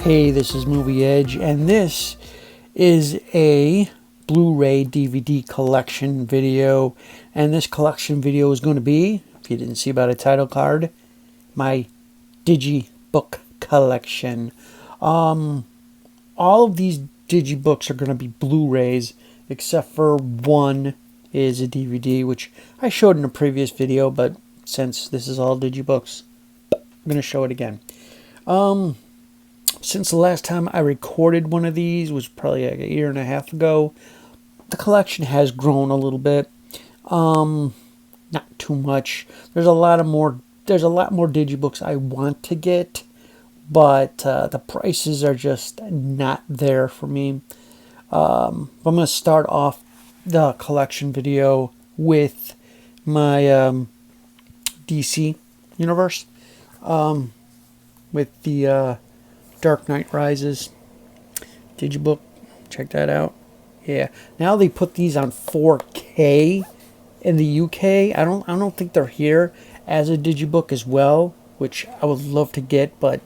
Hey, this is Movie Edge, and this is a Blu-ray DVD collection video. And this collection video is going to be, if you didn't see by the title card, my DiGiBook Collection. All of these DigiBooks are going to be Blu-rays, except for one is a DVD, which I showed in a previous video, but since this is all DigiBooks, I'm going to show it again. Since the last time I recorded one of these was probably like a year and a half ago, the collection has grown a little bit. Not too much. There's a lot more DigiBooks I want to get, but the prices are just not there for me. I'm going to start off the collection video with my DC universe, with the Dark Knight Rises DigiBook. Check that out. Yeah. Now they put these on 4K in the UK. I don't think they're here as a DigiBook as well, which I would love to get, but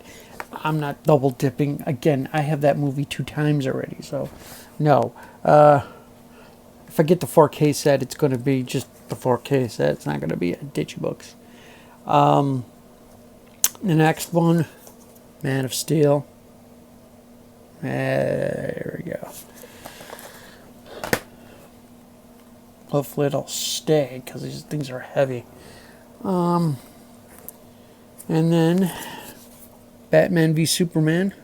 I'm not double dipping. Again, I have that movie 2 times already, so no. If I get the 4K set, it's going to be just the 4K set. It's not going to be a DigiBooks. The next one, Man of Steel. There we go. Hopefully it'll stay, because these things are heavy. And then Batman v Superman.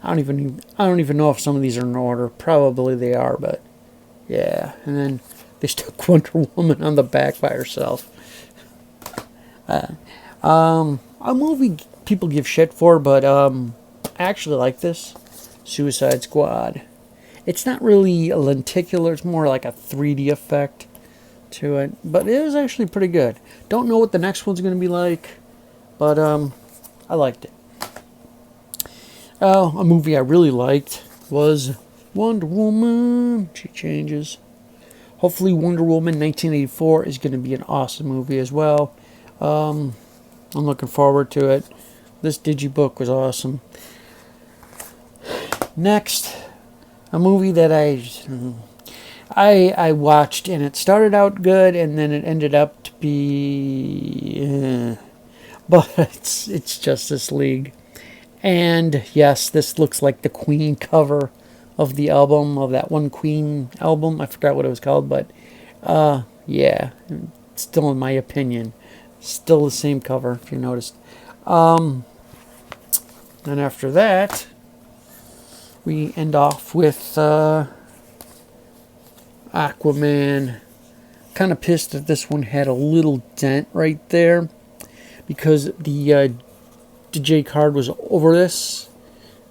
I don't even know if some of these are in order. Probably they are, but yeah. And then they stuck Wonder Woman on the back by herself. A movie people give shit for, but I actually like this. Suicide Squad. It's not really a lenticular, it's more like a 3D effect to it, but it was actually pretty good. Don't know what the next one's going to be like, but I liked it. A movie I really liked was Wonder Woman. She changes. Hopefully Wonder Woman 1984 is going to be an awesome movie as well. I'm looking forward to it. This DigiBook was awesome. Next, a movie that I watched, and it started out good, and then it ended up to be, but it's Justice League. And yes, this looks like the Queen cover of the album, of that one Queen album. I forgot what it was called, but yeah, still in my opinion, still the same cover, if you noticed. And after that, we end off with Aquaman. Kind of pissed that this one had a little dent right there, because the J card was over this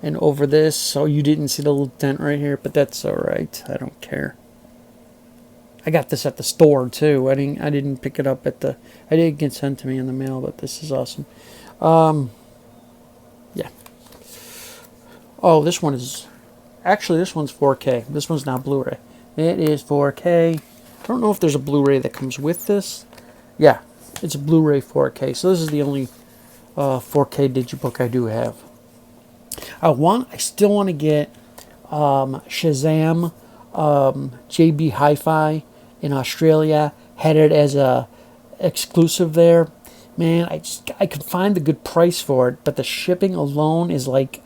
and over this, so you didn't see the little dent right here, but that's alright. I don't care. I got this at the store too. I didn't pick it up at the... I did get sent to me in the mail, but this is awesome. Yeah. Oh, this one is... Actually, this one's 4K. This one's not Blu-ray. It is 4K. I don't know if there's a Blu-ray that comes with this. Yeah, it's a Blu-ray 4K. So this is the only 4K DigiBook I do have. I still want to get Shazam. JB Hi-Fi in Australia had it as a exclusive there. Man, I could find a good price for it, but the shipping alone is like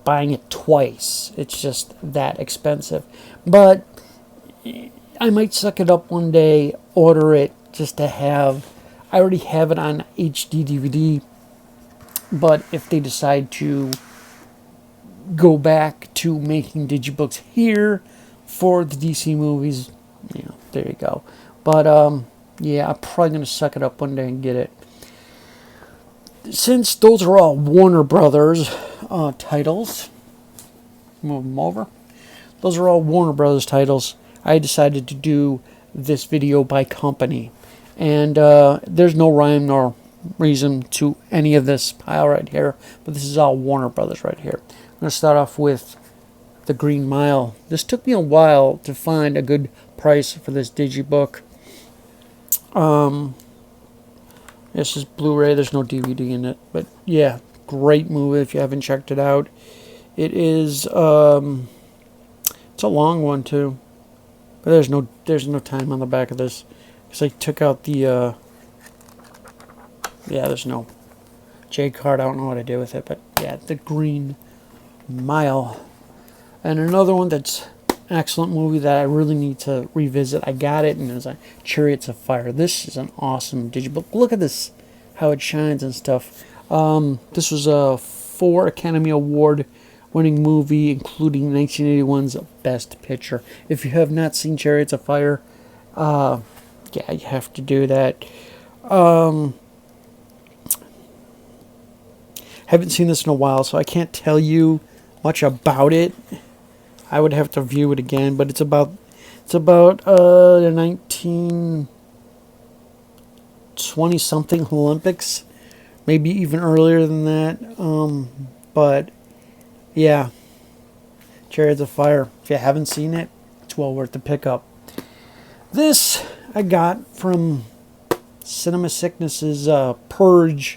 buying it twice. It's just that expensive. But I might suck it up one day, order it just to have. I already have it on HD DVD, but if they decide to go back to making DigiBooks here for the DC movies, you know, there you go. But yeah, I'm probably gonna suck it up one day and get it. Since those are all Warner Brothers titles, move them over. Those are all Warner Brothers titles. I decided to do this video by company, and there's no rhyme nor reason to any of this pile right here, but this is all Warner Brothers right here. I'm gonna start off with The Green Mile. This took me a while to find a good price for this DigiBook. This is Blu-ray. There's no DVD in it, but yeah, great movie if you haven't checked it out. It is. It's a long one too, but there's no time on the back of this because I took out the. Yeah, there's no J card. I don't know what I did with it, but yeah, the Green Mile, and another one that's an excellent movie that I really need to revisit. I got it, and it was like Chariots of Fire. This is an awesome digibook. Look at this, how it shines and stuff. This was a 4 Academy Award winning movie, including 1981's Best Picture. If you have not seen Chariots of Fire, yeah, you have to do that. Haven't seen this in a while, so I can't tell you much about it. I would have to view it again, but it's about the 1920 something Olympics, maybe even earlier than that. But yeah, Chariots of Fire. If you haven't seen it, it's well worth the pickup. This I got from Cinema Sickness's Purge.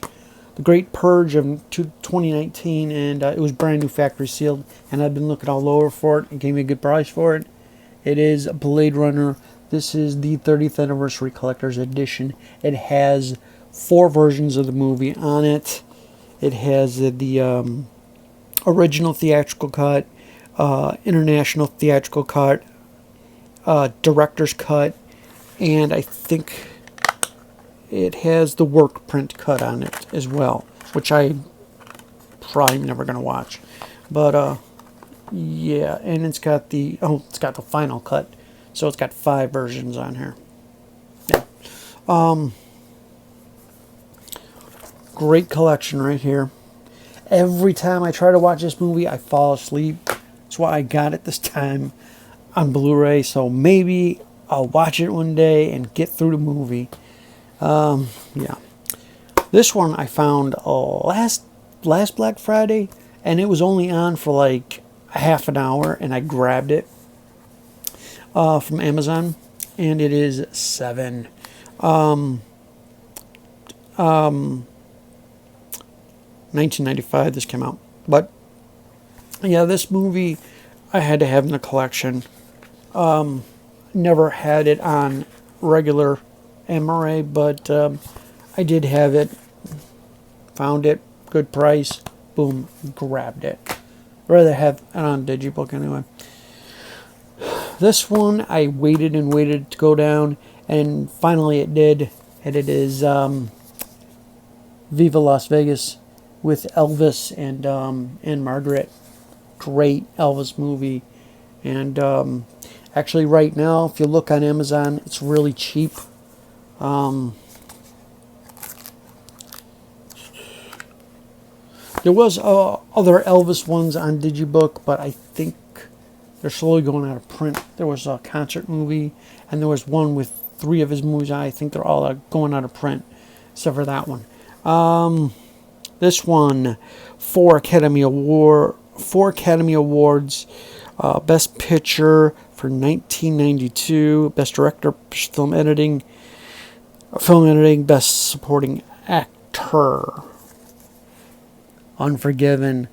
The Great Purge of 2019, and it was brand new factory sealed, and I've been looking all over for it. It gave me a good price for it. It is Blade Runner. This is the 30th Anniversary Collector's Edition. It has 4 versions of the movie on it. It has the original theatrical cut, international theatrical cut, director's cut, and I think it has the work print cut on it as well, which I probably never gonna watch. But yeah, and it's got the final cut, so it's got 5 versions on here. Yeah, great collection right here. Every time I try to watch this movie, I fall asleep. That's why I got it this time on Blu-ray. So maybe I'll watch it one day and get through the movie. Yeah, this one I found last Black Friday, and it was only on for like a half an hour, and I grabbed it from Amazon, and it is 1995 this came out. But yeah, this movie I had to have in the collection. Never had it on regular MRA, but I did have it, found it, good price, boom, grabbed it. Rather have it on DigiBook anyway. This one I waited and waited to go down, and finally it did, and it is Viva Las Vegas with Elvis and Margaret. Great Elvis movie, and actually right now, if you look on Amazon, it's really cheap. There was other Elvis ones on DigiBook, but I think they're slowly going out of print. There was a concert movie, and there was one with 3 of his movies. I think they're all going out of print, except for that one. This one, 4 Academy Awards, Best Picture for 1992, Best Director, Film Editing, Best Supporting Actor. Unforgiven.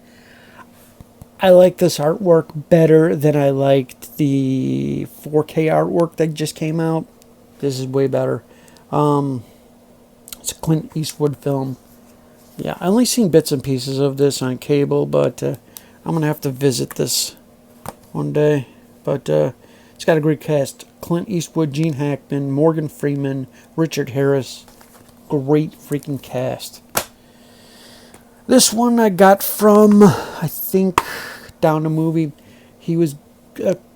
I like this artwork better than I liked the 4K artwork that just came out. This is way better. It's a Clint Eastwood film. Yeah, I only seen bits and pieces of this on cable, but I'm going to have to visit this one day. But it's got a great cast. Clint Eastwood, Gene Hackman, Morgan Freeman, Richard Harris. Great freaking cast. This one I got from, I think, Down the Movie. He was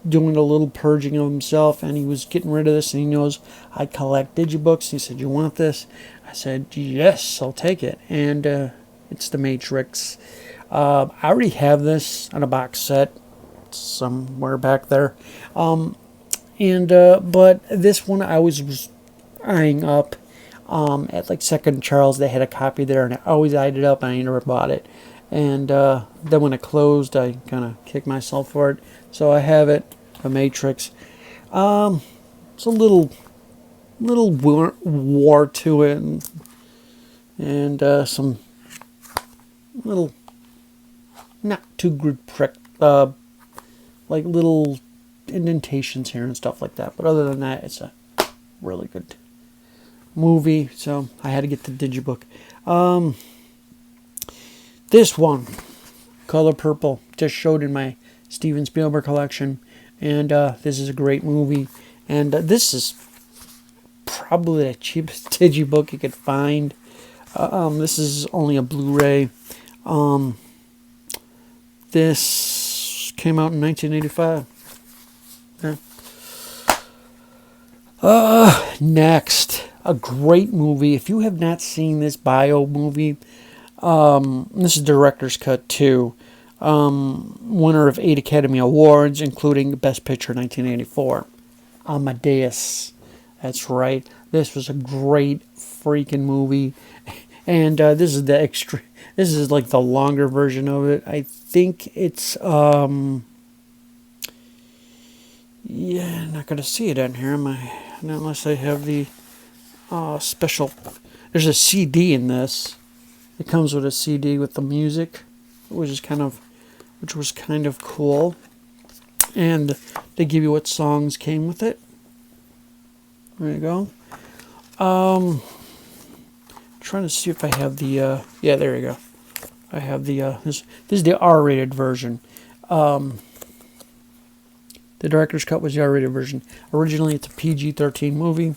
doing a little purging of himself, and he was getting rid of this, and he knows I collect digibooks. He said, "You want this?" I said, "Yes, I'll take it." And it's The Matrix. I already have this on a box set somewhere back there. But this one I was eyeing up. At like Second Charles, they had a copy there, and I always eyed it up, and I never bought it. And then when it closed, I kind of kicked myself for it. So I have it, The Matrix. It's a little war to it. And and some little not too good prick, like little indentations here and stuff like that. But other than that, it's a really good movie. So I had to get the DigiBook. This one, Color Purple, just showed in my Steven Spielberg collection, and this is a great movie. And this is probably the cheapest DigiBook you could find. This is only a Blu-ray. This came out in 1985. Yeah. Next, a great movie. If you have not seen this bio movie, this is director's cut too. Winner of 8 Academy Awards, including Best Picture 1984. Amadeus. That's right. This was a great freaking movie, and this is the extra. This is like the longer version of it. I think it's yeah, I'm not gonna see it on here, am I? Not unless I have the special. There's a CD in this. It comes with a CD with the music, which was kind of cool, and they give you what songs came with it. There you go. Trying to see if I have the yeah, there you go. I have the this is the R-rated version. The director's cut was the R-rated version. Originally, it's a PG-13 movie,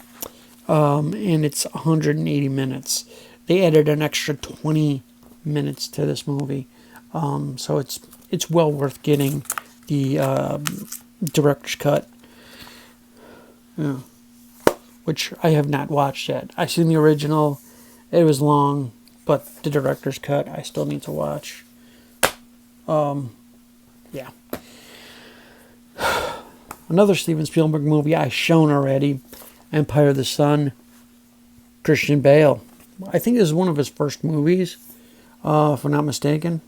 and it's 180 minutes. They added an extra 20 minutes to this movie, so it's well worth getting the director's cut. Yeah. Which I have not watched yet. I've seen the original. It was long, but the director's cut I still need to watch. Yeah. Another Steven Spielberg movie I've shown already, Empire of the Sun, Christian Bale. I think this is one of his first movies, if I'm not mistaken.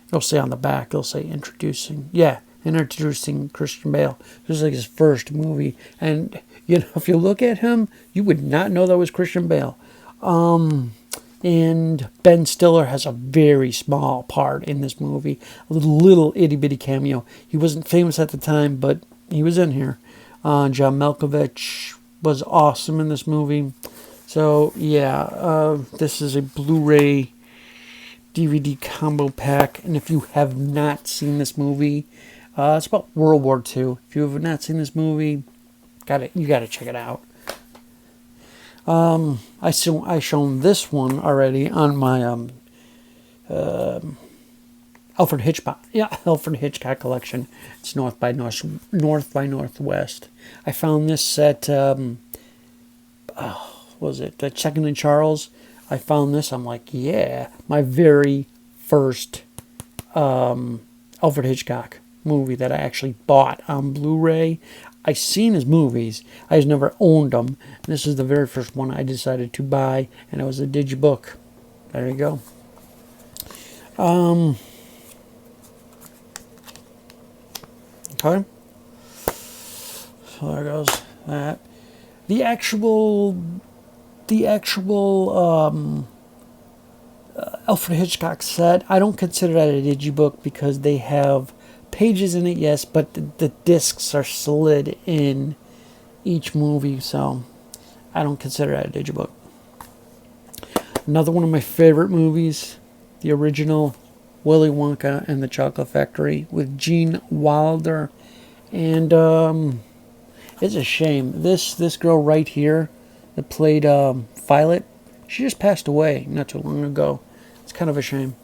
It'll say on the back, it'll say introducing Christian Bale. This is like his first movie, and you know, if you look at him, you would not know that was Christian Bale. And Ben Stiller has a very small part in this movie, a little itty bitty cameo. He wasn't famous at the time, but he was in here. John Malkovich was awesome in this movie. So yeah, this is a Blu-ray DVD combo pack, and if you have not seen this movie, it's about World War II. If you have not seen this movie, you gotta check it out. I shown this one already on my Alfred Hitchcock collection. It's North by Northwest. I found this at was it Checking in Charles? I found this. I'm like, yeah, my very first Alfred Hitchcock movie that I actually bought on Blu-ray. I seen his movies. I just never owned them. This is the very first one I decided to buy, and it was a DigiBook. There you go. Okay. So there goes that. The actual Alfred Hitchcock set, I don't consider that a DigiBook because they have pages in it, yes, but the discs are slid in each movie, so I don't consider that a DigiBook. Another one of my favorite movies, the original Willy Wonka and the Chocolate Factory with Gene Wilder, and it's a shame. This girl right here that played Violet, she just passed away not too long ago. It's kind of a shame.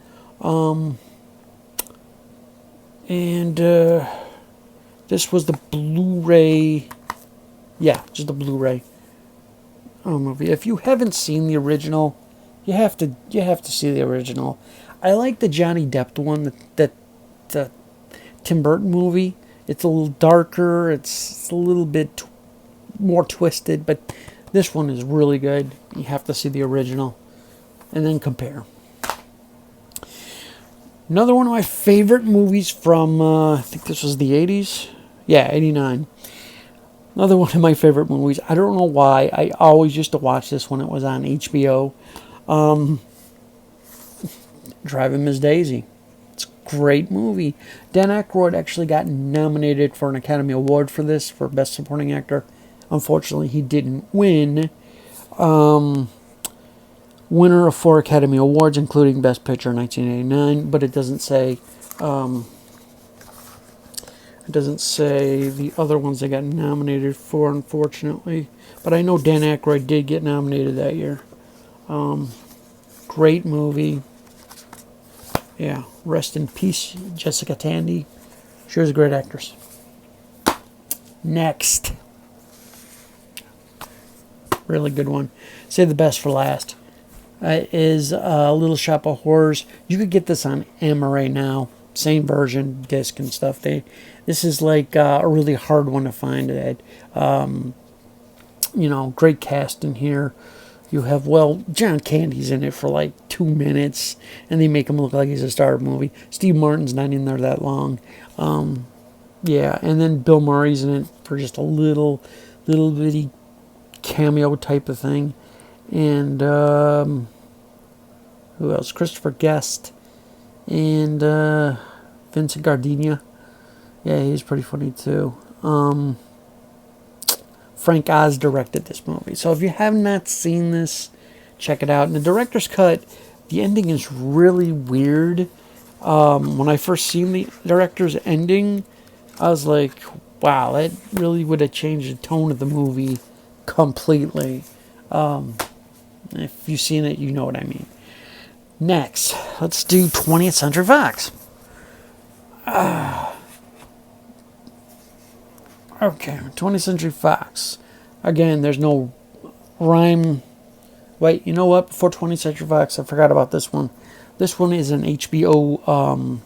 And this was the Blu-ray. Yeah, just the Blu-ray movie. If you haven't seen the original, you have to see the original. I like the Johnny Depp one, that Tim Burton movie. It's a little darker. It's a little bit more twisted, but this one is really good. You have to see the original and then compare. Another one of my favorite movies from, I think this was the 80s. Yeah, 89. Another one of my favorite movies. I don't know why. I always used to watch this when it was on HBO. Driving Miss Daisy. It's a great movie. Dan Aykroyd actually got nominated for an Academy Award for this, for Best Supporting Actor. Unfortunately, he didn't win. Winner of 4 Academy Awards, including Best Picture in 1989, but it doesn't say the other ones they got nominated for, unfortunately. But I know Dan Aykroyd did get nominated that year. Great movie. Yeah, rest in peace, Jessica Tandy. She was a great actress. Next. Really good one. Save the best for last. Is Little Shop of Horrors. You could get this on Amaray now. Same version, disc and stuff. This is like a really hard one to find. Great cast in here. You have, John Candy's in it for like 2 minutes, and they make him look like he's a star of the movie. Steve Martin's not in there that long. And then Bill Murray's in it for just a little bitty cameo type of thing. And who else? Christopher Guest and Vincent Gardenia. Yeah, he's pretty funny too. Frank Oz directed this movie. So if you have not seen this, check it out. In the director's cut, the ending is really weird. When I first seen the director's ending, I was like, wow, that really would have changed the tone of the movie completely. If you've seen it, you know what I mean. Next, let's do 20th Century Fox. Okay, 20th Century Fox. Again, there's no rhyme. Wait, you know what? Before 20th Century Fox, I forgot about this one. This one is an HBO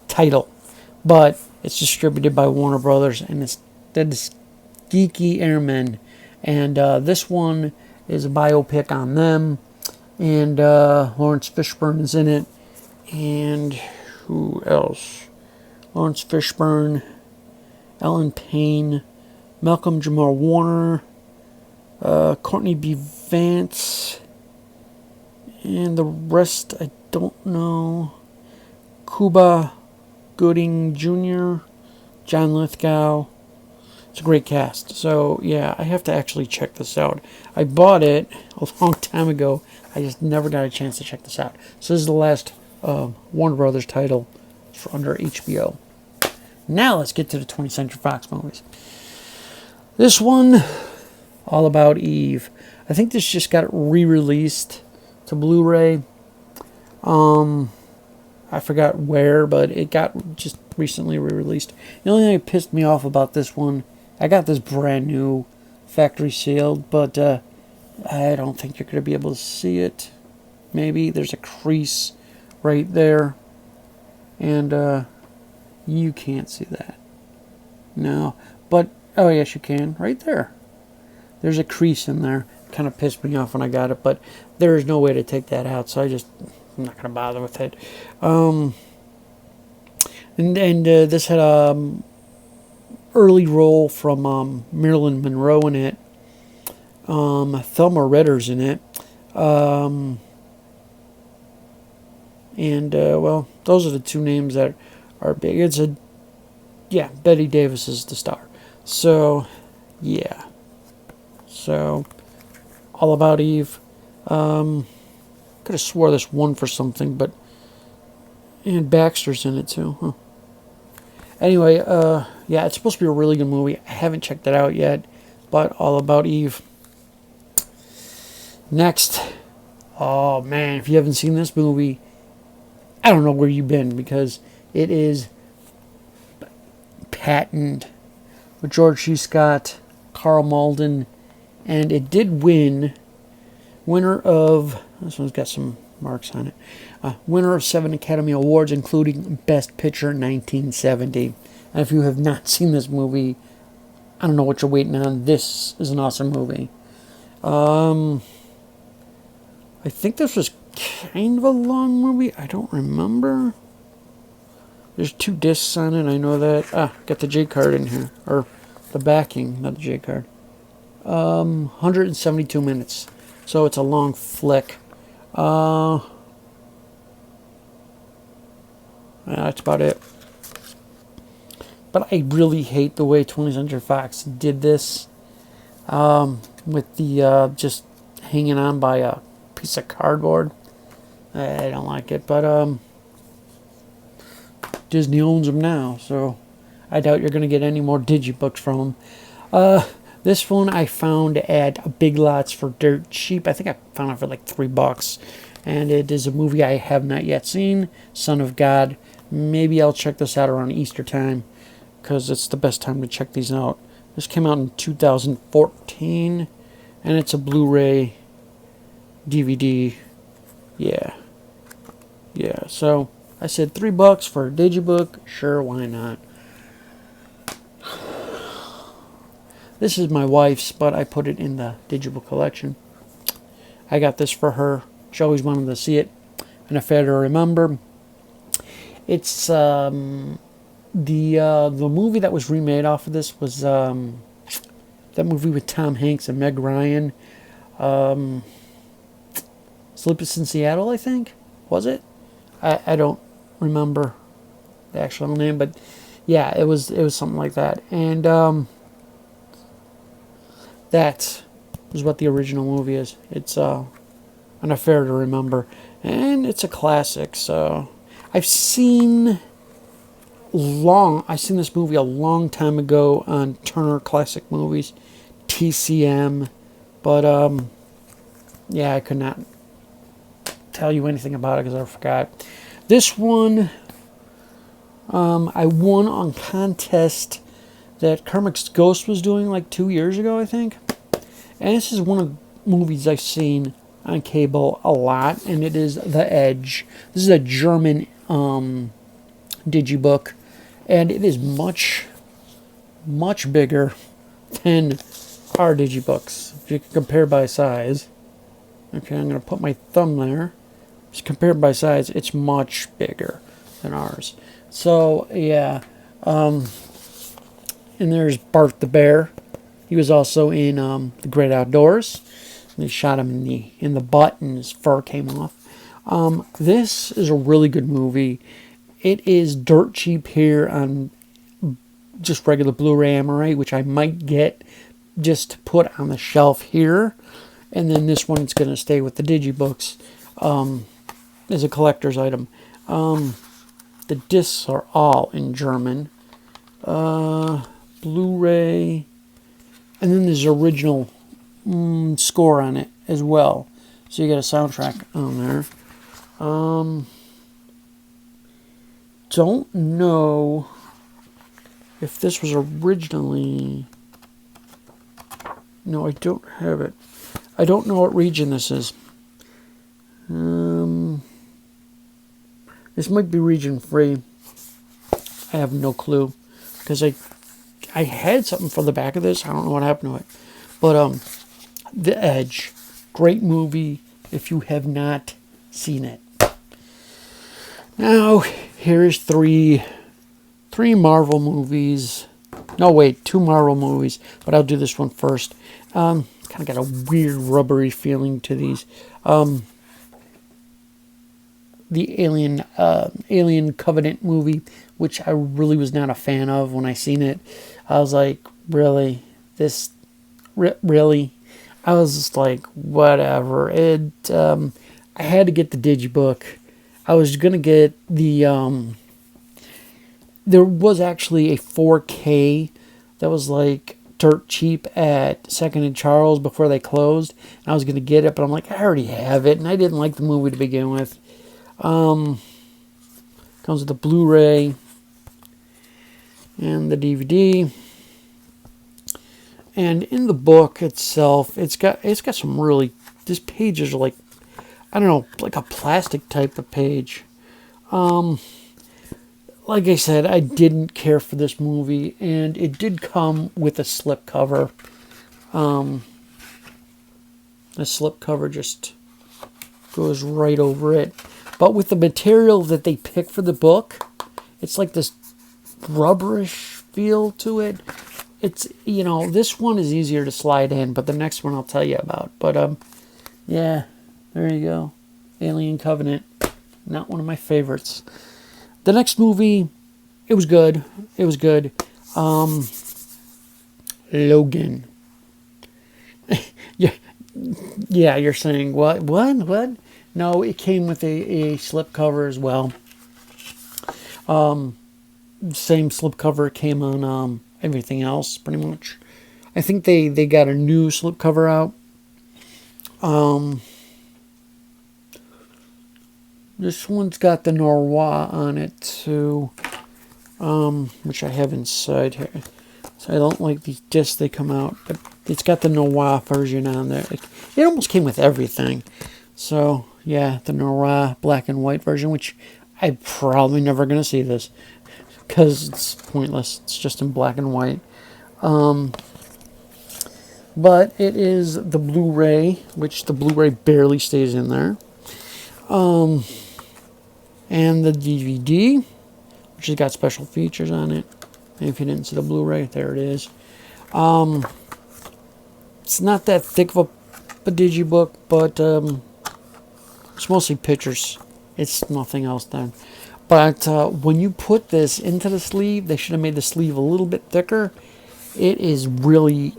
title, but it's distributed by Warner Brothers, and it's Geeky Airmen. And this one is a biopic on them, and Lawrence Fishburne is in it. And who else? Lawrence Fishburne, Ellen Payne, Malcolm Jamal Warner, Courtney B. Vance, and the rest I don't know. Cuba Gooding Jr., John Lithgow. It's a great cast. So, yeah, I have to actually check this out. I bought it a long time ago. I just never got a chance to check this out. So this is the last Warner Brothers title for under HBO. Now let's get to the 20th Century Fox movies. This one, All About Eve. I think this just got re-released to Blu-ray. I forgot where, but it got just recently re-released. The only thing that pissed me off about this one, I got this brand new factory sealed, but I don't think you're going to be able to see it. Maybe there's a crease right there, and you can't see that. No, but oh yes, you can right there. There's a crease in there. Kind of pissed me off when I got it, but there is no way to take that out, so I'm not going to bother with it. And this had early role from Marilyn Monroe in it. Thelma Ritter's in it. Those are the two names that are big. Betty Davis is the star. So, yeah. So, All About Eve. Could have swore this won for something, but and Baxter's in it too. Huh. Anyway, it's supposed to be a really good movie. I haven't checked it out yet, but All About Eve. Next, oh man, if you haven't seen this movie, I don't know where you've been, because it is patented with George C. Scott, Carl Malden, and it did win. Winner of, this one's got some marks on it. Winner of 7 Academy Awards, including Best Picture 1970. And if you have not seen this movie, I don't know what you're waiting on. This is an awesome movie. I think this was kind of a long movie. I don't remember. There's 2 discs on it. I know that. Got the J card in here. Or the backing, not the J card. 172 minutes. So it's a long flick. That's about it. But I really hate the way 20th Century Fox did this, with the just hanging on by a piece of cardboard. I don't like it, but Disney owns them now, so I doubt you're going to get any more DigiBooks from them. This one I found at Big Lots for dirt cheap. I think I found it for like $3, and it is a movie I have not yet seen, Son of God. Maybe I'll check this out around Easter time, because it's the best time to check these out. This came out in 2014, and it's a Blu-ray DVD. Yeah. So I said $3 for a DigiBook. Sure, why not? This is my wife's, but I put it in the DiGiBook Collection. I got this for her. She always wanted to see it. An Affair to Remember. It's the movie that was remade off of this was that movie with Tom Hanks and Meg Ryan. Sleepless in Seattle, I think. Was it? I don't remember the actual name, but yeah, it was something like that. And that is what the original movie is. It's An Affair to Remember, and it's a classic. So I've seen this movie a long time ago on Turner Classic Movies, TCM, but yeah, I could not tell you anything about it because I forgot. This one, I won on contest that Kermic's Ghost was doing like 2 years ago, I think. And this is one of the movies I've seen on cable a lot, and it is The Edge. This is a German digibook, and it is much, much bigger than our digibooks, if you can compare by size. Okay, I'm going to put my thumb there. Just compared by size, it's much bigger than ours. So, yeah. And there's Bart the Bear. He was also in The Great Outdoors. They shot him in the butt and his fur came off. This is a really good movie. It is dirt cheap here on just regular Blu-ray Amaray, which I might get just to put on the shelf here. And then this one is going to stay with the digibooks as a collector's item. The discs are all in German. Blu-ray. And then there's original score on it as well. So you got a soundtrack on there. Don't know if this was originally... No, I don't have it. I don't know what region this is. This might be region free. I have no clue. Because I had something for the back of this. I don't know what happened to it. But The Edge. Great movie if you have not seen it. Now, here's three Marvel movies. No, wait, 2 Marvel movies. But I'll do this one first. Kind of got a weird rubbery feeling to these. The Alien Covenant movie, which I really was not a fan of when I seen it. I was like, really? Really? I was just like, whatever. I had to get the digibook. I was going to get the... there was actually a 4K that was like dirt cheap at 2nd and Charles before they closed. And I was going to get it, but I'm like, I already have it. And I didn't like the movie to begin with. Comes with the Blu-ray and the DVD. And in the book itself, it's got some really... These pages are like, I don't know, like a plastic type of page. Like I said, I didn't care for this movie, and it did come with a slip cover. The slip cover just goes right over it. But with the material that they pick for the book, it's like this rubberish feel to it. It's, this one is easier to slide in, but the next one I'll tell you about. But Yeah, there you go. Alien Covenant. Not one of my favorites. The next movie, it was good. It was good. Logan. Yeah, yeah. You're saying what? What? No, it came with a slipcover as well. Same slipcover came on everything else, pretty much. I think they got a new slipcover out. This one's got the Norwa on it too, which I have inside here. So I don't like these discs they come out, but it's got the Norwa version on there. It almost came with everything. So yeah, the Norwa black and white version, which I'm probably never gonna see this because it's pointless. It's just in black and white. But it is the Blu-ray, which the Blu-ray barely stays in there. And the DVD, which has got special features on it. And if you didn't see the Blu-ray, there it is. It's not that thick of a digibook, but it's mostly pictures. It's nothing else then. But when you put this into the sleeve, they should have made the sleeve a little bit thicker. It is really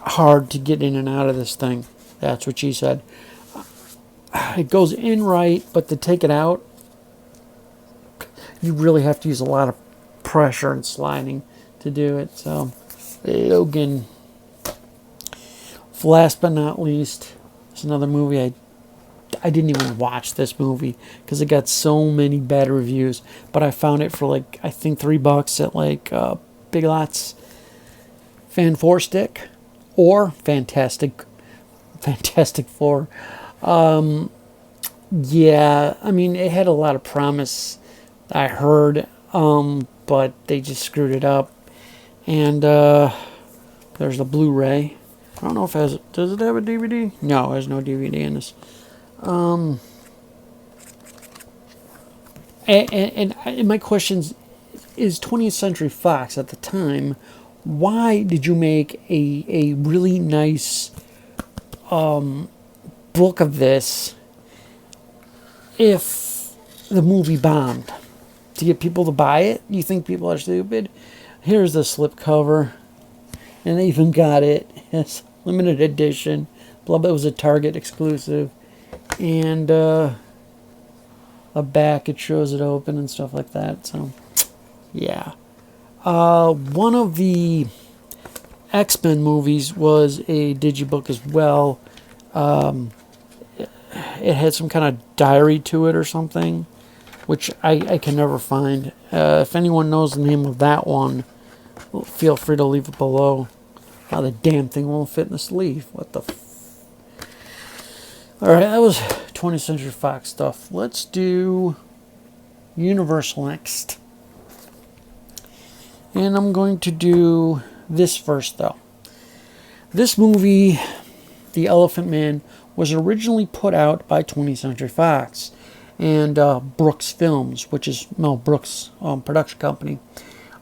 hard to get in and out of this thing. That's what she said. It goes in right, but to take it out, you really have to use a lot of pressure and sliding to do it. So, Logan. Last but not least, it's another movie I didn't even watch this movie because it got so many bad reviews. But I found it for like, I think $3 at like Big Lots Fan 4 Stick or Fantastic Four. Yeah, I mean, it had a lot of promise, I heard, but they just screwed it up. And there's the Blu-ray. I don't know if it has, does it have a DVD? No, there's no DVD in this. And my question is 20th Century Fox at the time, why did you make a really nice book of this if the movie bombed? To get people to buy it? You think people are stupid? Here's the slipcover, and they even got it. It's limited edition. Blah, blah, it was a Target exclusive. And a back, it shows it open and stuff like that. So, yeah. One of the X-Men movies was a digibook as well. It had some kind of diary to it or something, which I can never find. If anyone knows the name of that one, feel free to leave it below. Oh, the damn thing won't fit in the sleeve. What the Alright, that was 20th Century Fox stuff. Let's do Universal next. And I'm going to do this first, though. This movie, The Elephant Man, was originally put out by 20th Century Fox and Brooks Films, which is Mel Brooks' production company.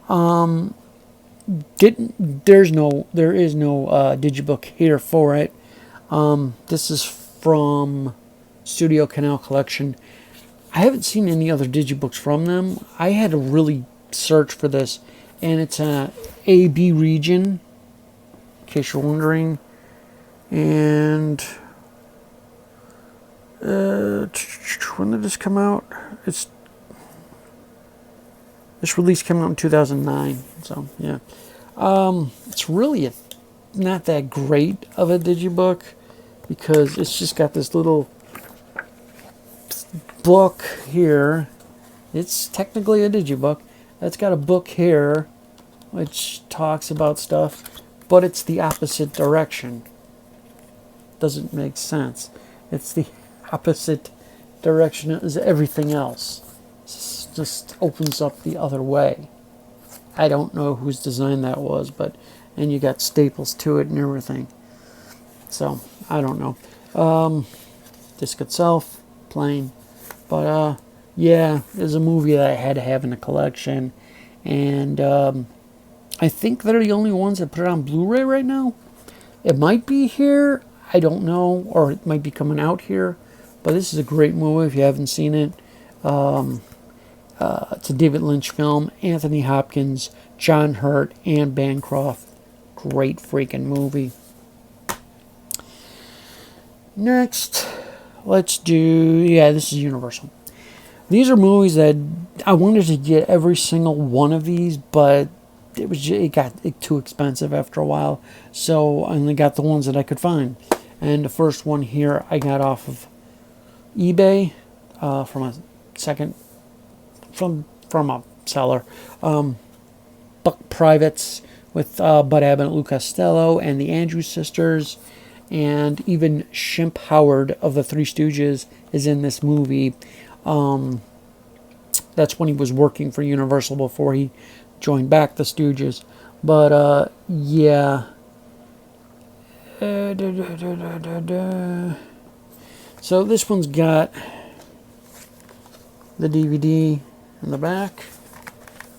There is no digibook here for it. This is from Studio Canal Collection. I haven't seen any other digibooks from them. I had to really search for this, and it's a AB region, in case you're wondering. And when did this come out? This release came out in 2009. So yeah, it's really not that great of a digibook because it's just got this little book here. It's technically a digibook. It's got a book here which talks about stuff, but it's the opposite direction. Doesn't make sense. It's the opposite direction as everything else. It just opens up the other way. I don't know whose design that was, but and you got staples to it and everything. So I don't know. Disc itself, plain, but yeah, there's a movie that I had to have in the collection, and I think they're the only ones that put it on Blu-ray right now. It might be here. I don't know, or it might be coming out here, but this is a great movie if you haven't seen it. It's a David Lynch film. Anthony Hopkins, John Hurt, Anne Bancroft. Great freaking movie. Next, let's do, yeah, this is Universal. These are movies that I wanted to get every single one of these, but it got too expensive after a while, so I only got the ones that I could find. And the first one here I got off of eBay from a seller. Buck Privates with Bud Abbott, Lou Costello, and the Andrews sisters, and even Shemp Howard of the Three Stooges is in this movie. That's when he was working for Universal before he joined back the Stooges. But yeah. So this one's got the DVD in the back.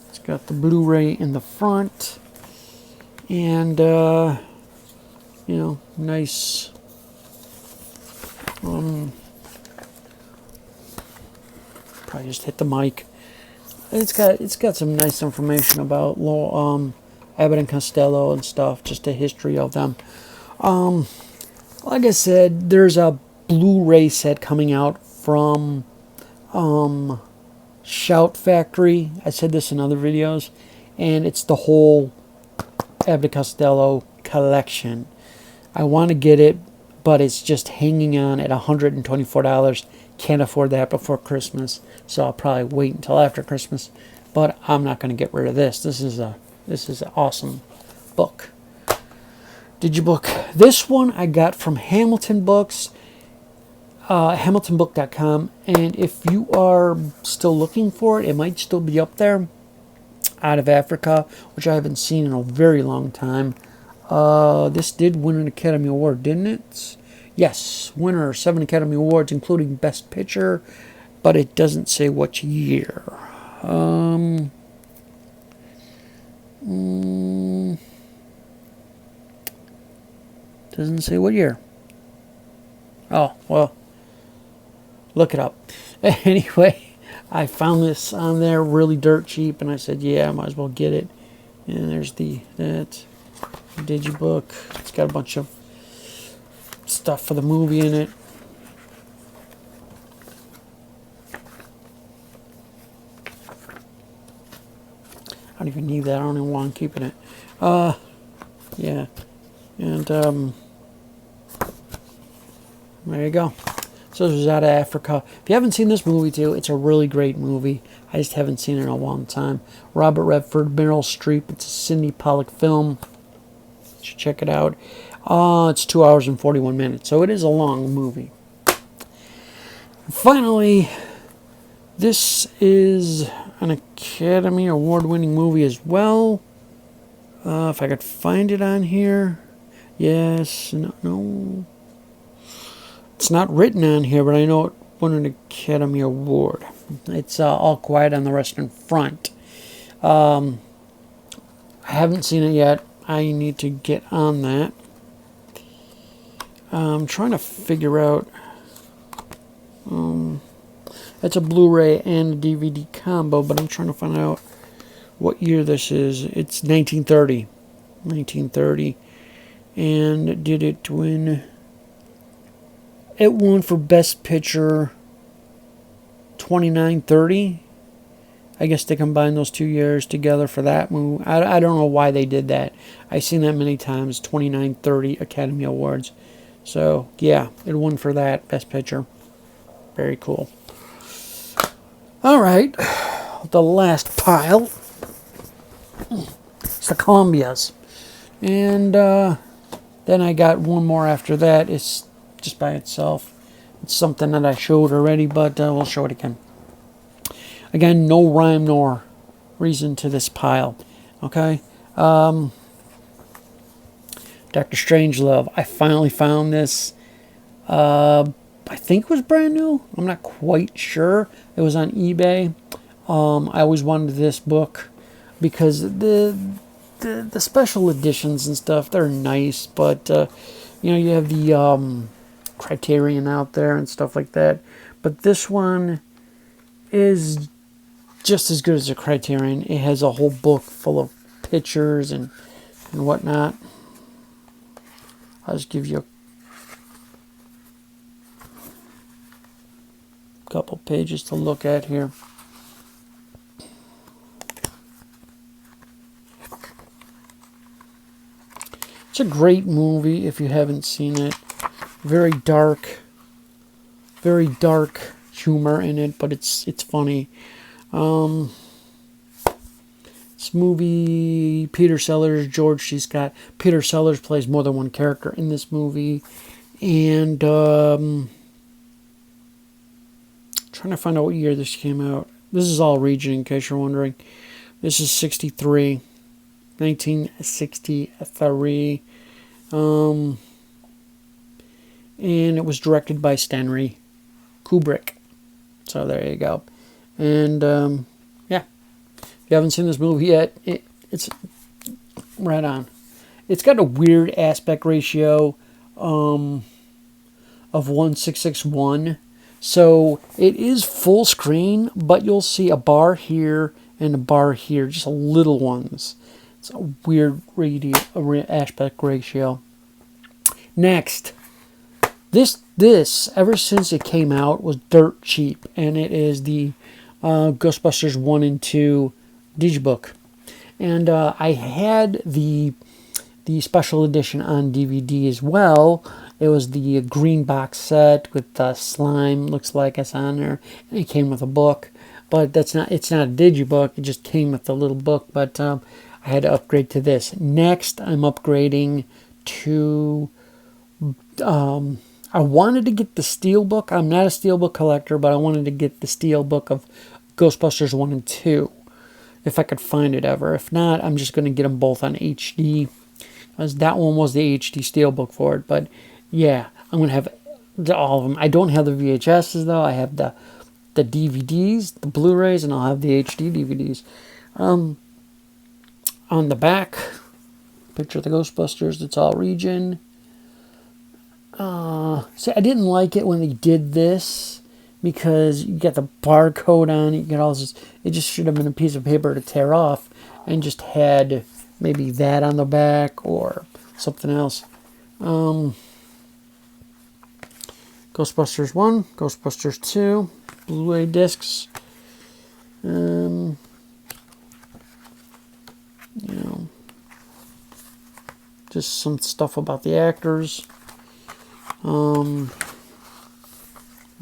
It's got the Blu-ray in the front. And, you know, nice. Probably just hit the mic. It's got some nice information about Abbott and Costello and stuff, just a history of them. Like I said, there's a Blu-ray set coming out from Shout Factory. I said this in other videos, and it's the whole Abbott Costello collection. I want to get it, but it's just hanging on at $124. Can't afford that before Christmas, so I'll probably wait until after Christmas. But I'm not going to get rid of this. This is an awesome book. DiGiBook. This one I got from Hamilton Books, HamiltonBook.com, and if you are still looking for it, it might still be up there. Out of Africa, which I haven't seen in a very long time. This did win an Academy Award, didn't it? Yes, winner, 7 Academy Awards, including Best Picture, but it doesn't say what year. Doesn't say what year. Oh, well, look it up. Anyway, I found this on there really dirt cheap, and I said, yeah, I might as well get it. And there's that DigiBook. It's got a bunch of stuff for the movie in it. I don't even need that. I don't even want to keep it. Yeah. And there you go. So this is Out of Africa. If you haven't seen this movie too, it's a really great movie. I just haven't seen it in a long time. Robert Redford, Meryl Streep. It's a Sidney Pollack film. You should check it out. It's 2 hours and 41 minutes, so it is a long movie. Finally, this is an Academy Award-winning movie as well. If I could find it on here. Yes, no. It's not written on here, but I know it won an Academy Award. It's All Quiet on the Western Front. I haven't seen it yet. I need to get on that. I'm trying to figure out. It's a Blu-ray and a DVD combo, but I'm trying to find out what year this is. It's 1930. 1930. And did it win? It won for Best Picture 2930. I guess they combined those 2 years together for that movie. I don't know why they did that. I've seen that many times. 2930 Academy Awards. So, yeah, it won for that Best Picture. Very cool. Alright, the last pile. It's the Columbias. And then I got one more after that. It's just by itself. It's something that I showed already, but we'll show it again. Again, no rhyme nor reason to this pile. Okay? Dr. Strangelove. I finally found this. I think it was brand new. I'm not quite sure. It was on eBay. I always wanted this book because the special editions and stuff, they're nice, but You know, you have the Criterion out there and stuff like that. But this one is just as good as a Criterion. It has a whole book full of pictures and whatnot. I'll just give you a couple pages to look at here. It's a great movie if you haven't seen it. Very dark humor in it, but it's funny. This movie, Peter Sellers, George C. Scott. Peter Sellers plays more than one character in this movie, and trying to find out what year this came out. This is all region, in case you're wondering. This is 63, 1963. And it was directed by Stanley Kubrick. So there you go. And yeah, if you haven't seen this movie yet, it's right on. It's got a weird aspect ratio of 1:661. So it is full screen, but you'll see a bar here and a bar here, just little ones. It's a weird aspect ratio. Next, this ever since it came out was dirt cheap, and it is the Ghostbusters 1 and 2 DiGiBook. And I had the special edition on DVD as well. It was the green box set with the slime, looks like it's on there, and it came with a book. But it's not a DigiBook, it just came with a little book, but I had to upgrade to this. Next, I'm upgrading to I wanted to get the Steelbook. I'm not a Steelbook collector, but I wanted to get the Steelbook of Ghostbusters 1 and 2, if I could find it ever. If not, I'm just going to get them both on HD, because that one was the HD Steelbook for it. But yeah, I'm going to have all of them. I don't have the VHSs, though. I have the DVDs, the Blu-rays, and I'll have the HD DVDs. On the back, picture of the Ghostbusters. It's all region. See, I didn't like it when they did this, because you get the barcode on it, you get all this. It just should have been a piece of paper to tear off, and just had maybe that on the back or something else. Ghostbusters 1, Ghostbusters 2, Blu-ray discs. You know, just some stuff about the actors. More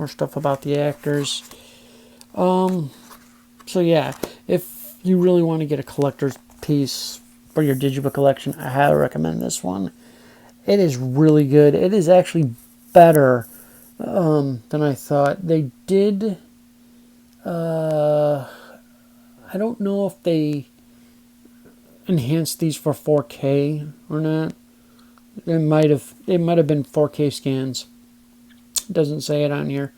stuff about the actors. So yeah, if you really want to get a collector's piece for your DigiBook collection, I highly recommend this one. It is really good. It is actually better than I thought. They did. I don't know if they enhanced these for 4K or not. It might have been 4K scans. It doesn't say it on here,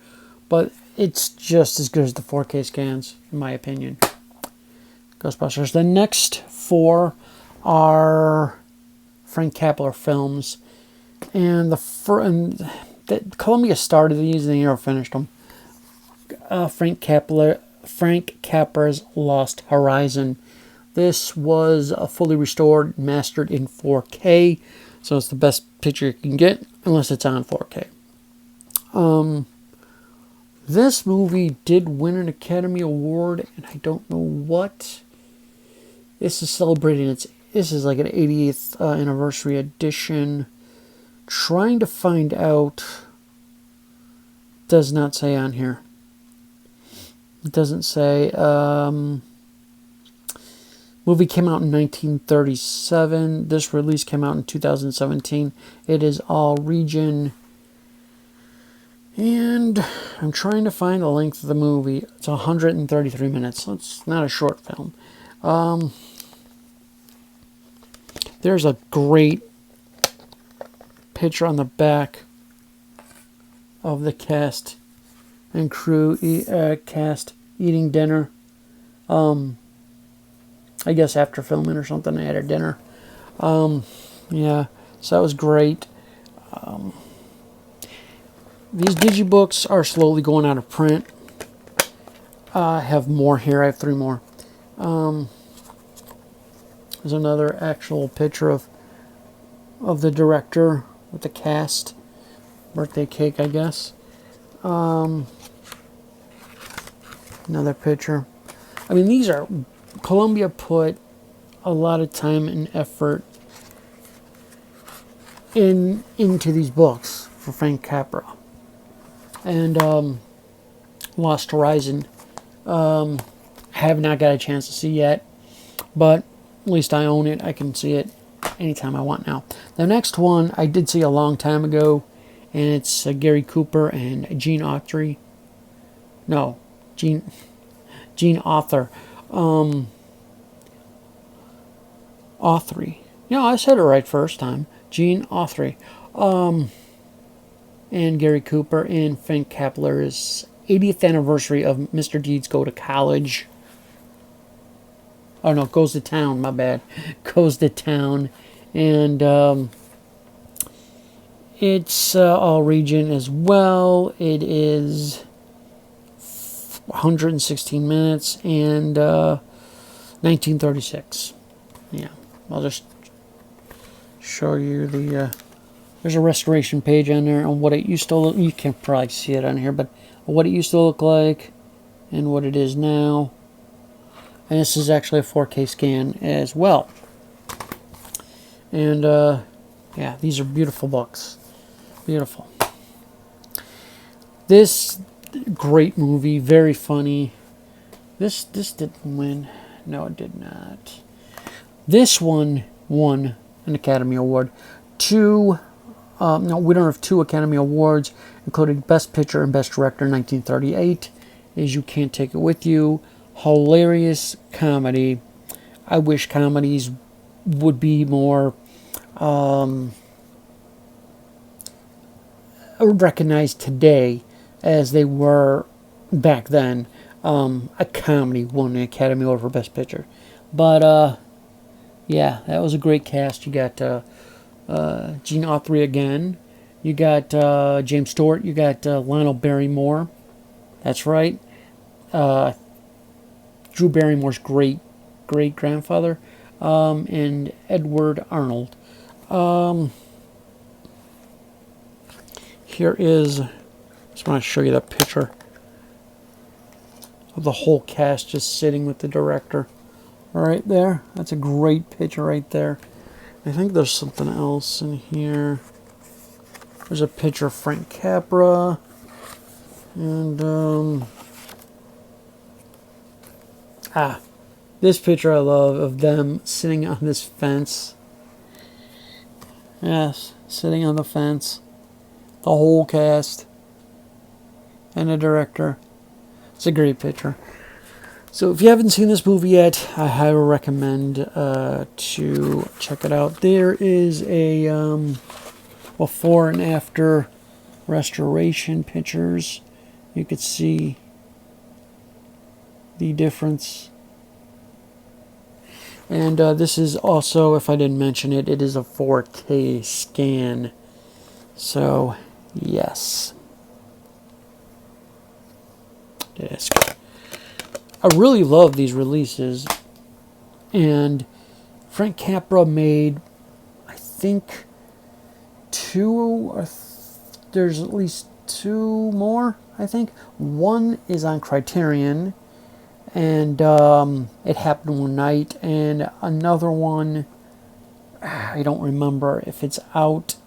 but it's just as good as the 4K scans, in my opinion. Ghostbusters. The next four are Frank Capra films, and the Columbia started these and they never finished them. Frank Capra's Lost Horizon. This was fully restored, mastered in 4K. So it's the best picture you can get, unless it's on 4K. This movie did win an Academy Award, and I don't know what. This is celebrating this is like an 80th anniversary edition. Trying to find out. Does not say on here. It doesn't say. Movie came out in 1937. This release came out in 2017. It is all region. And I'm trying to find the length of the movie. It's 133 minutes, so it's not a short film. There's a great picture on the back of the cast and crew cast eating dinner. I guess after filming or something, they had a dinner. Yeah, so that was great. These digibooks are slowly going out of print. I have more here. I have 3 more. There's another actual picture of the director with the cast. Birthday cake, I guess. Another picture. I mean, these are... Columbia put a lot of time and effort into these books for Frank Capra. And Lost Horizon, I have not got a chance to see yet, but at least I own it. I can see it anytime I want now. The next one I did see a long time ago, and it's Gary Cooper and Gene Autry. No, Gene Autry. Autry. Yeah, I said it right first time. Gene Autry. And Gary Cooper and Frank Capra's 80th anniversary of Mr. Deeds Go to College. Oh no, Goes to Town, my bad. Goes to Town. And it's all region as well. It is 116 minutes and 1936. Yeah, I'll just show you the... there's a restoration page on there on what it used to look. You can probably see it on here, but what it used to look like and what it is now. And this is actually a 4K scan as well. And yeah, these are beautiful books. Beautiful. This great movie, very funny. This didn't win. No, it did not. This one won an Academy Award. Winner of 2 Academy Awards, including Best Picture and Best Director in 1938, is You Can't Take It With You. Hilarious comedy. I wish comedies would be more recognized today as they were back then. A comedy won the Academy Award for Best Picture. But, yeah, that was a great cast. You got Gene Autry again. You got James Stewart. You got Lionel Barrymore. That's right. Drew Barrymore's great-grandfather. And Edward Arnold. Here is... just want to show you that picture of the whole cast just sitting with the director. Right there. That's a great picture right there. I think there's something else in here. There's a picture of Frank Capra. And, this picture I love of them sitting on this fence. Yes, sitting on the fence. The whole cast. And the director. It's a great picture. So if you haven't seen this movie yet, I highly recommend to check it out. There is a before and after restoration pictures. You could see the difference. And this is also, if I didn't mention it, it is a 4K scan. So, yes. Disc. I really love these releases, and Frank Capra made, I think, 2 or there's at least 2 more, I think. One is on Criterion, and It Happened One Night, and another one, I don't remember if it's out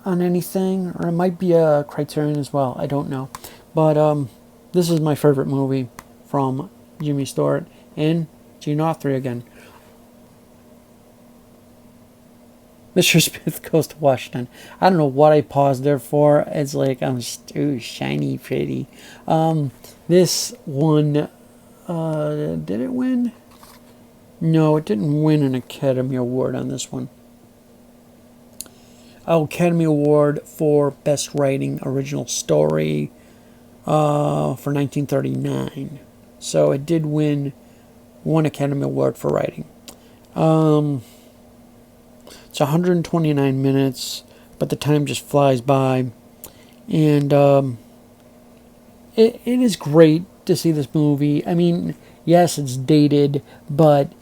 on anything, or it might be a Criterion as well, I don't know. But this is my favorite movie from Jimmy Stewart and Gene Autry again. Mr. Smith Goes to Washington. I don't know what I paused there for. It's like I'm just too shiny pretty. This one, did it win? No, it didn't win an Academy Award on this one. Oh, Academy Award for Best Writing Original Story for 1939. So it did win 1 Academy Award for writing. It's 129 minutes, but the time just flies by. And it is great to see this movie. I mean, yes, it's dated, but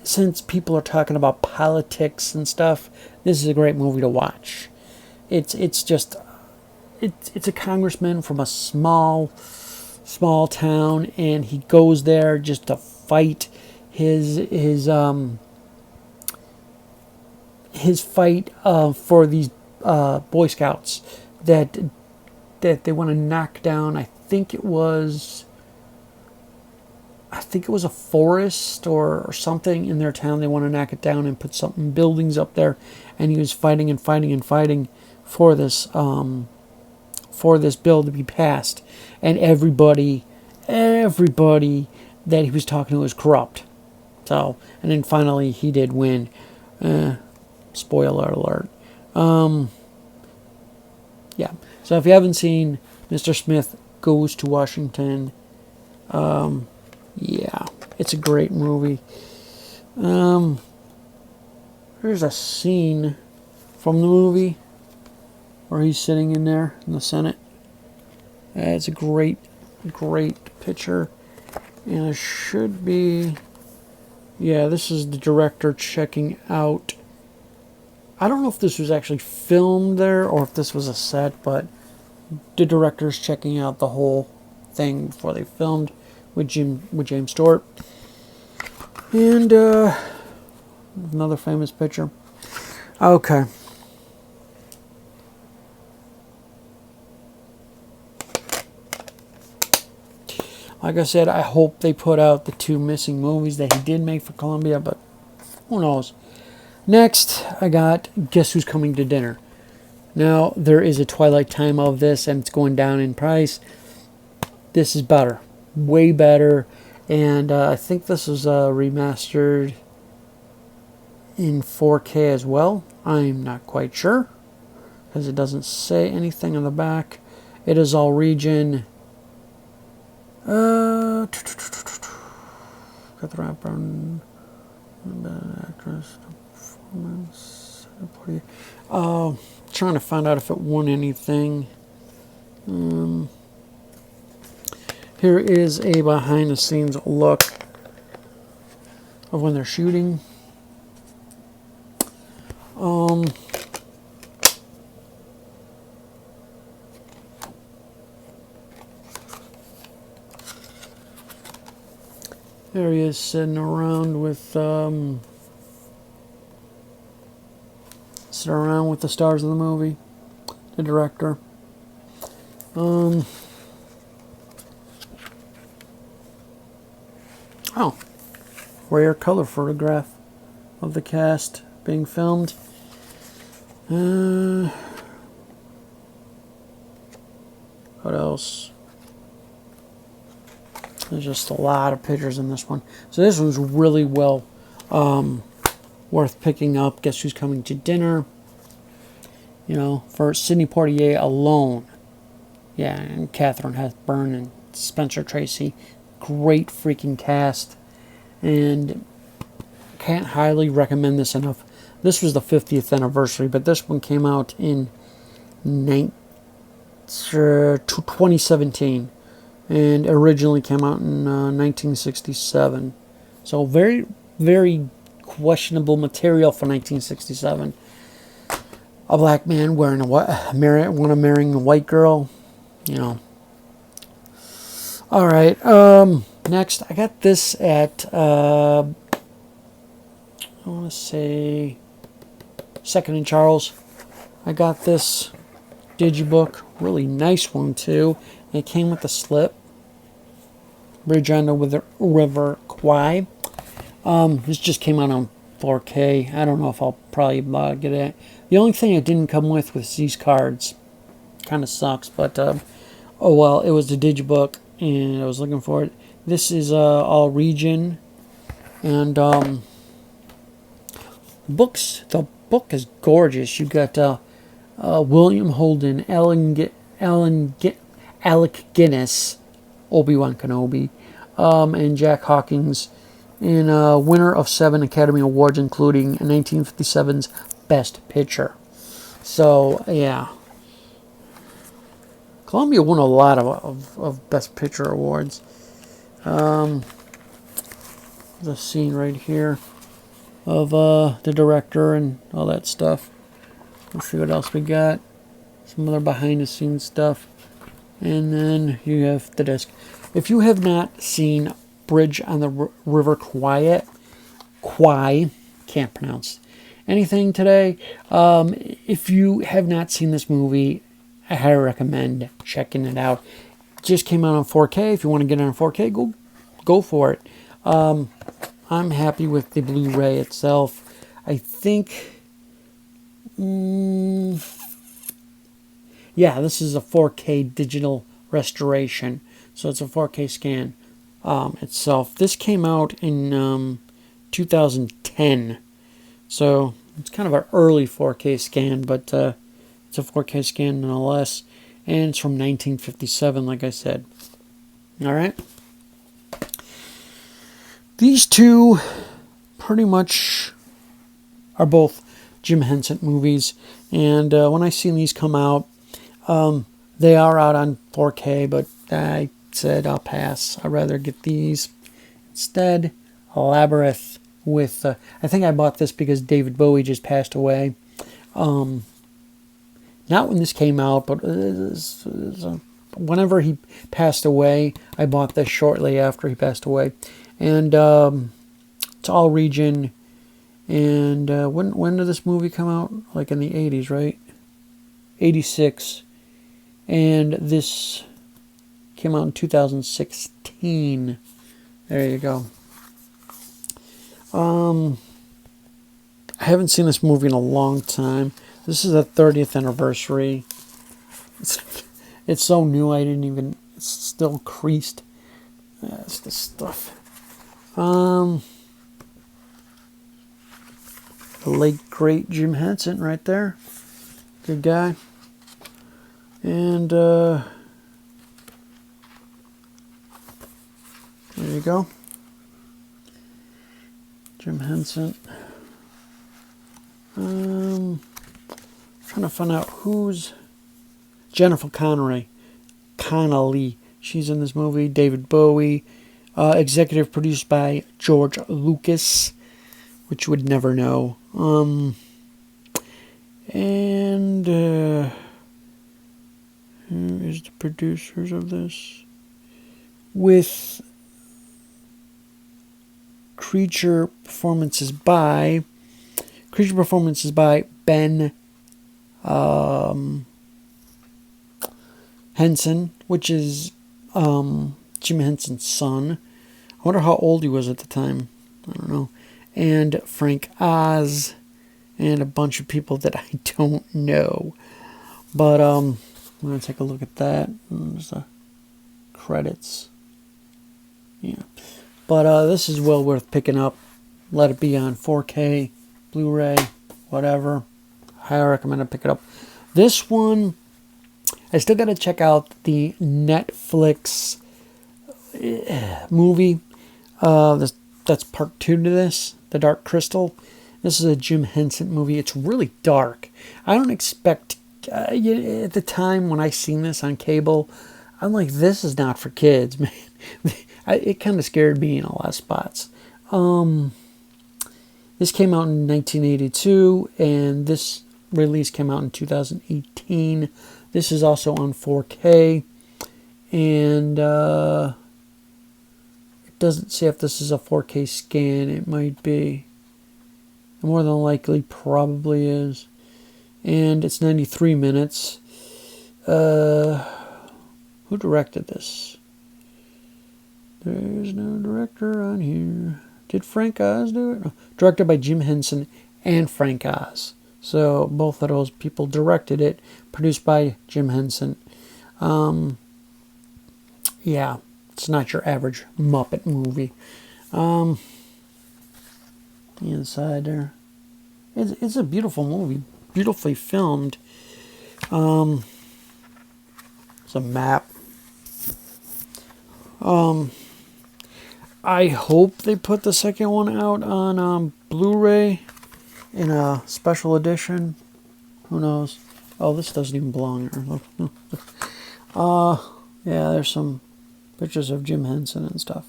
since people are talking about politics and stuff, this is a great movie to watch. It's a congressman from a small town, and he goes there just to fight his fight for these Boy Scouts that they want to knock down. I think it was a forest or something in their town. They want to knock it down and put something buildings up there. And he was fighting and fighting and fighting for this bill to be passed. And everybody that he was talking to was corrupt. So, and then finally he did win. Spoiler alert. Yeah. So if you haven't seen Mr. Smith Goes to Washington, yeah, it's a great movie. There's a scene from the movie where he's sitting in there in the Senate. It's a great picture. And it should be, yeah, this is the director checking out. I don't know if this was actually filmed there or if this was a set, but the director's checking out the whole thing before they filmed with James Stewart. And another famous picture. Okay. Like I said, I hope they put out the 2 missing movies that he did make for Columbia, but who knows. Next, I got Guess Who's Coming to Dinner. Now, there is a Twilight time of this, and it's going down in price. This is better. Way better. And I think this is remastered in 4K as well. I'm not quite sure, because it doesn't say anything on the back. It is all region. Got the rapper and actress performance. Trying to find out if it won anything. Here is a behind the scenes look of when they're shooting. There he is sitting around with the stars of the movie, the director. Oh, rare color photograph of the cast being filmed. What else? There's just a lot of pictures in this one. So this one's really well worth picking up. Guess Who's Coming to Dinner? You know, for Sidney Poitier alone. Yeah, and Katharine Hepburn and Spencer Tracy. Great freaking cast. And can't highly recommend this enough. This was the 50th anniversary, but this one came out in 2017. And originally came out in 1967. So very, very questionable material for 1967. A black man wearing marrying a white girl. You know. Alright, next I got this at, I want to say, Second and Charles. I got this DiGiBook, really nice one too. It came with a slip. Bridge on the River Kwai. This just came out on 4K. I don't know if I'll probably get it. The only thing it didn't come with was these cards. Kind of sucks, but oh well. It was the DiGiBook, and I was looking for it. This is all region, and the book is gorgeous. You got William Holden, Alec Guinness, Obi-Wan Kenobi, and Jack Hawkins in winner of 7 Academy Awards, including 1957's Best Picture. So, yeah. Columbia won a lot of Best Picture awards. There's a scene right here of the director and all that stuff. Let's see what else we got. Some other behind the scenes stuff. And then you have the disc. If you have not seen Bridge on the River Kwai, can't pronounce anything today. If you have not seen this movie, I highly recommend checking it out. It just came out on 4K. If you want to get it on 4K, go for it. I'm happy with the Blu-ray itself. I think, yeah, this is a 4K digital restoration. So it's a 4K scan itself. This came out in 2010. So it's kind of an early 4K scan, but it's a 4K scan nonetheless. And it's from 1957, like I said. All right. These two pretty much are both Jim Henson movies. And when I seen these come out, they are out on 4K, but I said I'll pass. I'd rather get these instead. Labyrinth with, I think I bought this because David Bowie just passed away. Not when this came out, but whenever he passed away, I bought this shortly after he passed away. And it's all region. And when did this movie come out? Like in the 80s, right? 86. And this came out in 2016. There you go. I haven't seen this movie in a long time. This is the 30th anniversary. It's so new I didn't even... It's still creased. That's the stuff. The late, great Jim Henson right there. Good guy. And there you go. Jim Henson. Trying to find out who's Jennifer Connelly. She's in this movie. David Bowie. Executive produced by George Lucas, which you would never know. And who is the producers of this? With creature performances by Ben Henson, which is Jim Henson's son. I wonder how old he was at the time. I don't know. And Frank Oz, and a bunch of people that I don't know. But I'm gonna take a look at that. There's the credits. Yeah. But this is well worth picking up. Let it be on 4K, Blu-ray, whatever. I recommend I pick it up. This one, I still got to check out the Netflix movie. That's part 2 to this, The Dark Crystal. This is a Jim Henson movie. It's really dark. I don't expect... at the time when I seen this on cable, I'm like, this is not for kids, man. It kind of scared me in a lot of spots. This came out in 1982, and this release came out in 2018. This is also on 4K, and it doesn't say if this is a 4K scan. It might be. More than likely, probably is. And it's 93 minutes. Who directed this? There's no director on here. Did Frank Oz do it? No. Directed by Jim Henson and Frank Oz. So both of those people directed it. Produced by Jim Henson. Yeah, it's not your average Muppet movie. The inside there. It's a beautiful movie. Beautifully filmed. It's a map. I hope they put the second one out on Blu-ray in a special edition. Who knows? Oh, this doesn't even belong here. Yeah, there's some pictures of Jim Henson and stuff.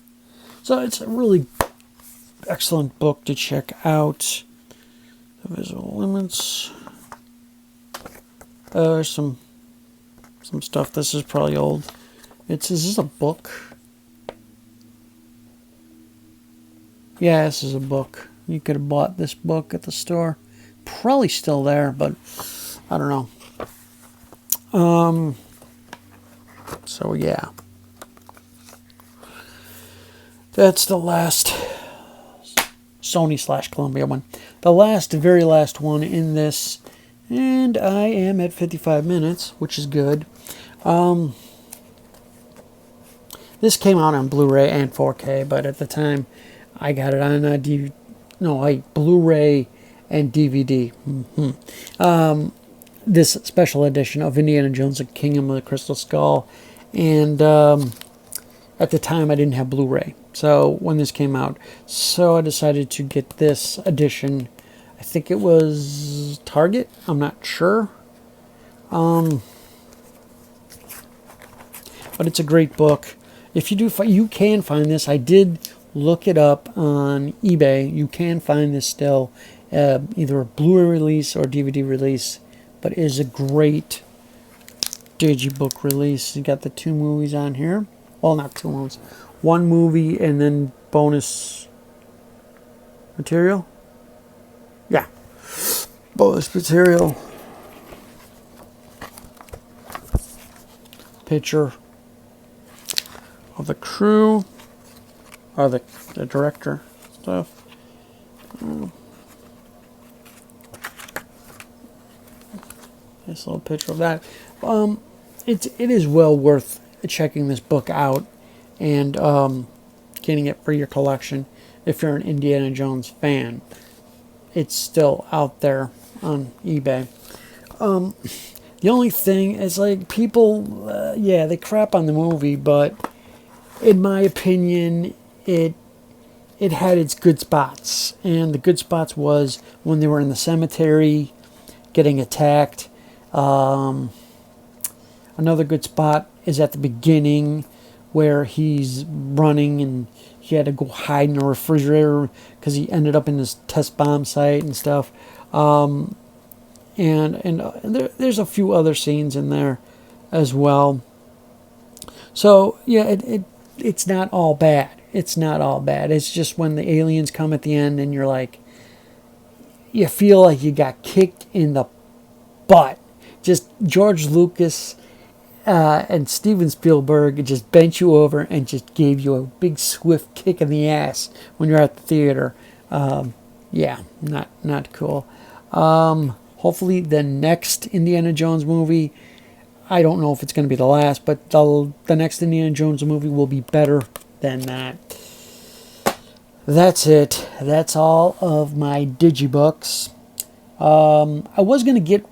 So it's a really excellent book to check out. The Visual Limits. There's some stuff. This is probably old. Is this a book? Yeah, this is a book. You could have bought this book at the store. Probably still there, but I don't know. So yeah. That's the last Sony/Columbia one. The very last one in this. And I am at 55 minutes, which is good. This came out on Blu-ray and 4K, but at the time I got it on Blu-ray and DVD. This special edition of Indiana Jones and Kingdom of the Crystal Skull. And at the time I didn't have Blu-ray. So when this came out, so I decided to get this edition. I think it was Target. I'm not sure. But it's a great book. If you do, you can find this. I did look it up on eBay. You can find this still, either a Blu-ray release or DVD release. But it is a great DigiBook release. You got the 2 movies on here. Well, not 2 movies. 1 movie and then bonus material. Yeah. Bonus material. Picture of the crew. Or the director stuff. Nice little picture of that. It is well worth checking this book out and getting it for your collection if you're an Indiana Jones fan. It's still out there on eBay. The only thing is, like, people, yeah, they crap on the movie, but in my opinion, it had its good spots. And the good spots was when they were in the cemetery getting attacked. Another good spot is at the beginning where he's running and he had to go hide in a refrigerator because he ended up in this test bomb site and stuff. And there's a few other scenes in there as well. So yeah, it's not all bad. It's not all bad. It's just when the aliens come at the end and you're like, you feel like you got kicked in the butt. Just George Lucas and Steven Spielberg just bent you over and just gave you a big swift kick in the ass when you're at the theater. Yeah, not cool. Hopefully the next Indiana Jones movie, I don't know if it's going to be the last, but the next Indiana Jones movie will be better than that. That's it. That's all of my DigiBooks. I was going to get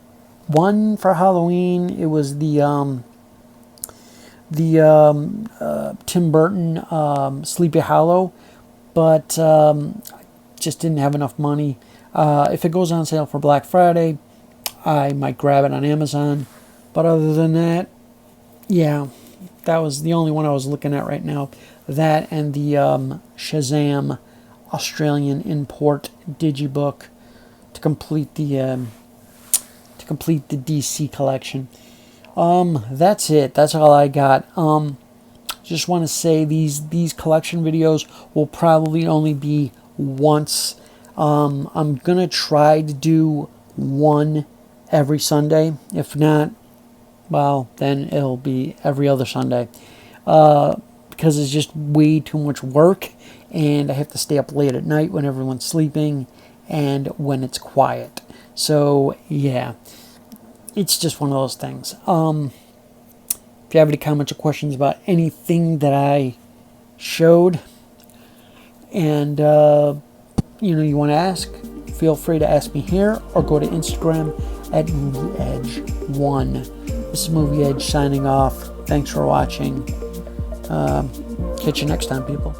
one for Halloween. It was the Tim Burton Sleepy Hollow, but just didn't have enough money. If it goes on sale for Black Friday, I might grab it on Amazon. But other than that, yeah, that was the only one I was looking at right now. That and the Shazam Australian import DigiBook to complete the DC collection. That's it. That's all I got. Just want to say these collection videos will probably only be once. I'm gonna try to do one every Sunday. If not, well, then it'll be every other Sunday. Because it's just way too much work, and I have to stay up late at night when everyone's sleeping and when it's quiet. So yeah, it's just one of those things. If you have any comments or questions about anything that I showed, and you want to ask, feel free to ask me here or go to Instagram at MovieEdge1. This is Movie Edge signing off. Thanks for watching. Catch you next time, people.